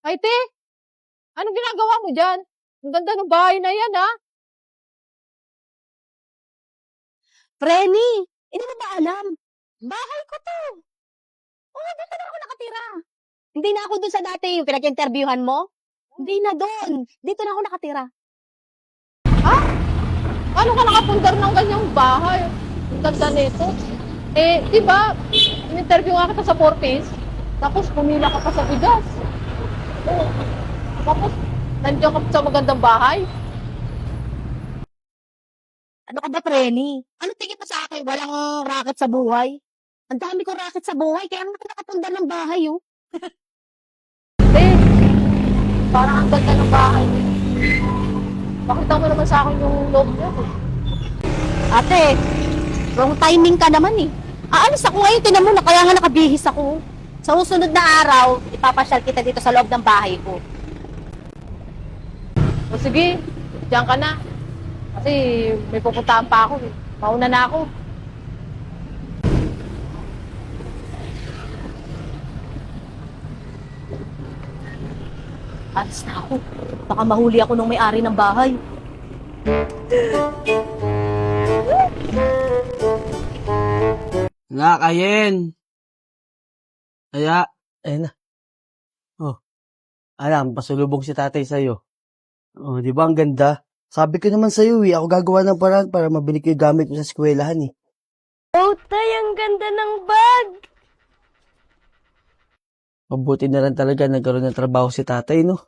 Ay, te, anong ginagawa mo dyan? Ang ganda ng bahay na yan, ha? Frenny, hindi mo ba alam? Bahay ko to. Oo, dito na ako nakatira. Hindi na ako dun sa dati yung pinag-interviewhan mo. Hindi na dun. Dito na ako nakatira. Paano ka nakapundar ng ganyang bahay? Ang ganda nito. Eh, di ba, in-interview nga kita sa Fortis, tapos pumila ka pa sa bigas. Oo. Tapos, nandiyan ka sa magandang bahay. Ano ka ba, Frenny? Ano tingin mo sa akin? Walang racket sa buhay? Ang dami kong racket sa buhay, kaya nga ako nakapundar ng bahay, oh. Eh, parang ang ganda ng bahay. Pakita mo naman sa akin yung loob niya. Ate, wrong timing ka naman eh. Aalis ako ngayon, tinan mo na kaya nga nakabihis ako. Sa susunod na araw, ipapasyal kita dito sa loob ng bahay ko. O sige, diyan ka na. Kasi may pupuntahan pa ako. Mauna na ako. Alis na ako. Baka mahuli ako nung may-ari ng bahay. Anak, ayen. Kaya, ayun na. Oh, alam, pasulubong si tatay sa'yo. Oh, di ba ang ganda? Sabi ko naman sa'yo ako gagawa ng paraan para mabili ko yung gamit mo sa eskwelahan Oh, tay, ang ganda ng bag! Mabuti na lang talaga nagkaroon ng trabaho si tatay, no?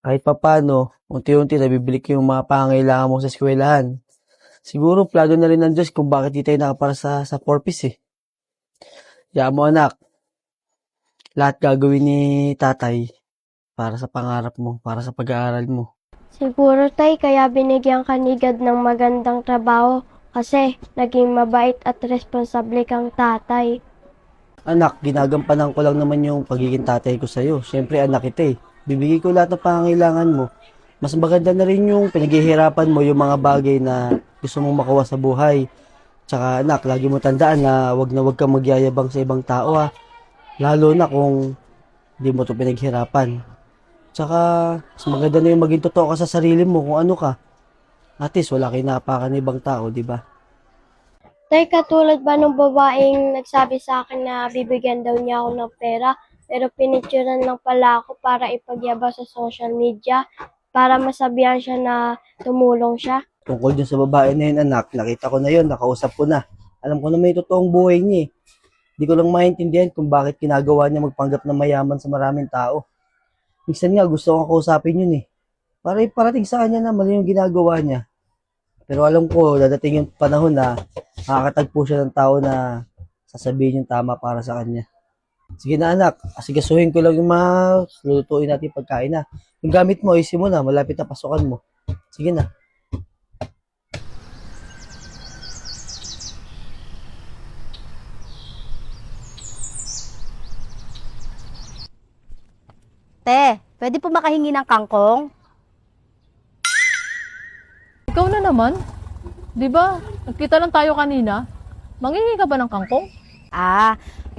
Kahit papano, unti-unti nabibili ko yung mga pangailangan mo sa eskwelahan. Siguro, plano na rin ng Diyos kung bakit di tayo nakapara sa Porpis Yaan mo anak, lahat gagawin ni tatay para sa pangarap mo, para sa pag-aaral mo. Siguro tay, kaya binigyan ka ni God ng magandang trabaho kasi naging mabait at responsable kang tatay. Anak, ginagampanan ko lang naman yung pagiging tatay ko sa'yo. Siyempre, anak kita Bibigay ko lahat ng pangangailangan mo. Mas maganda na rin yung pinaghihirapan mo yung mga bagay na gusto mong makuha sa buhay. Tsaka anak, lagi mo tandaan na wag kang magyayabang sa ibang tao Lalo na kung hindi mo to pinaghirapan. Tsaka, mas maganda na yung maging totoo ka sa sarili mo kung ano ka. At least, wala kayo napakan ng ibang tao, di ba? Tay, katulad ba nung babaeng nagsabi sa akin na bibigyan daw niya ako ng pera, pero pinicturean lang pala ako para ipagyabang sa social media, para masabihan siya na tumulong siya. Tungkol dun sa babae na yun, anak, nakita ko na yun, nakausap ko na. Alam ko na may totoong buhay niya Hindi ko lang maintindihan kung bakit ginagawa niya magpanggap na mayaman sa maraming tao. Minsan nga gusto kong kausapin yun Para iparating sa kanya na mali yung ginagawa niya. Pero alam ko, dadating yung panahon na makakatagpo siya ng tao na sasabihin yung tama para sa kanya. Sige na anak, asigasuhin ko lang yung mga lulutuin natin pagkain Yung gamit mo, isin mo na, malapit na pasukan mo. Sige na. Te, pwede po makahingi ng kangkong? Ikaw na naman. Di ba, nagkita lang tayo kanina. Mangingi ka ba ng kangkong?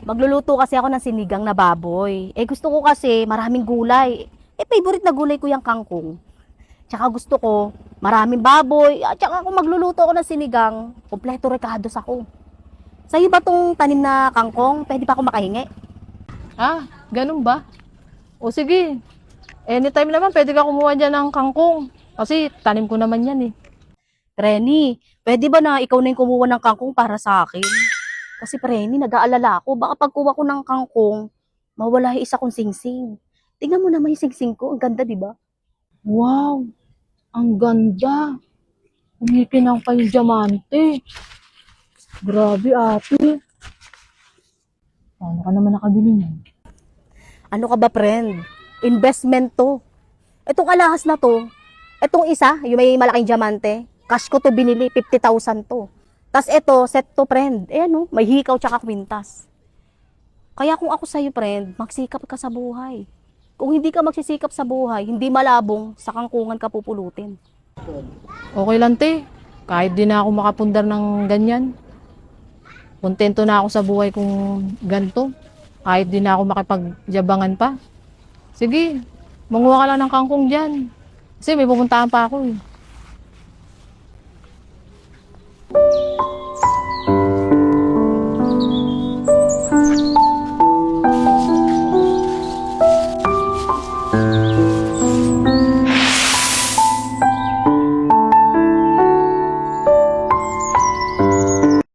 Magluluto kasi ako ng sinigang na baboy. Gusto ko kasi maraming gulay. Favorite na gulay ko yung kangkong. Tsaka gusto ko maraming baboy. At tsaka kung magluluto ako ng sinigang, kompleto recados ako. Sa'yo ba tong tanim na kangkong? Pwede pa ako makahingi? Ganun ba? O sige, anytime naman pwede ka kumuha dyan ng kangkong. Kasi tanim ko naman yan Renny, pwede ba na ikaw na yung kumuha ng kangkong para sa akin? Kasi Renny, nag-aalala ako. Baka pagkuha ko ng kangkong, mawala yung isa kong singsing. Tingnan mo naman yung singsing ko. Ang ganda, di ba? Wow, ang ganda. Umikinang pa yung diamante. Grabe ate. Paano ka naman nakabili niyan? Ano ka ba, friend? Investment to. Itong alahas na to, itong isa, yung may malaking diamante, cash ko to binili, 50,000 to. Tas ito, set to, friend. May hikaw tsaka kwintas. Kaya kung ako sa'yo, friend, magsikap ka sa buhay. Kung hindi ka magsisikap sa buhay, hindi malabong, sa kangkungan ka pupulutin. Okay lang te. Kahit di na ako makapundar ng ganyan. Kontento na ako sa buhay kung ganito. Kahit di na ako makipagyabangan pa. Sige, manguha ka lang ng kangkong dyan. Kasi may pupuntahan pa ako eh.